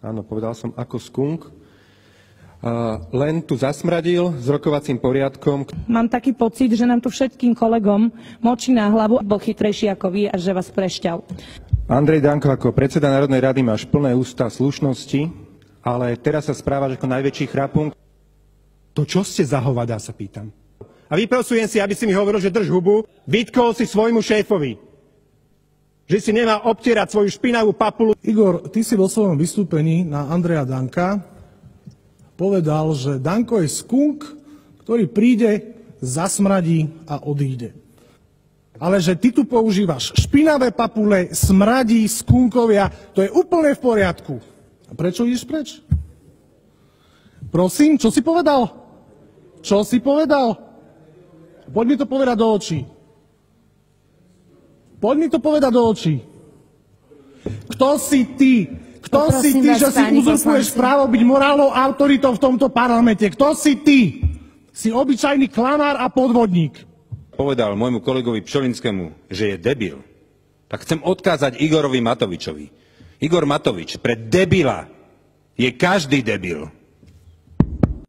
Áno, povedal som ako skunk. Len tu zasmradil s rokovacím poriadkom. Mám taký pocit, že nám tu všetkým kolegom močí na hlavu, bol chytrejší ako vy a že vás prešťal. Andrej Danko, ako predseda Národnej rady máš plné ústa slušnosti, ale teraz sa správaš ako najväčší chrapung. To čo ste za hovadá, sa pýtam. A vyprosujem si, aby si mi hovoril, že drž hubu, vytkol si svojmu šéfovi, že si nemá obtierať svoju špinavú papulu. Igor, ty si vo svojom vystúpení na Andreja Danka povedal, že Danko je skunk, ktorý príde, zasmradí a odíde. Ale že ty tu používaš špinavé papule, smradí, skunkovia, to je úplne v poriadku. A prečo ideš preč? Prosím, čo si povedal? Čo si povedal? Poď mi to povedať do očí. Poď mi to povedať do očí. Kto si ty? Kto si ty, že si uzurpuješ právo byť morálnou autoritou v tomto parlamente? Kto si ty? Si obyčajný klamár a podvodník. Povedal môjmu kolegovi Pčolinskému, že je debil, tak chcem odkázať Igorovi Matovičovi. Igor Matovič, pre debila je každý debil.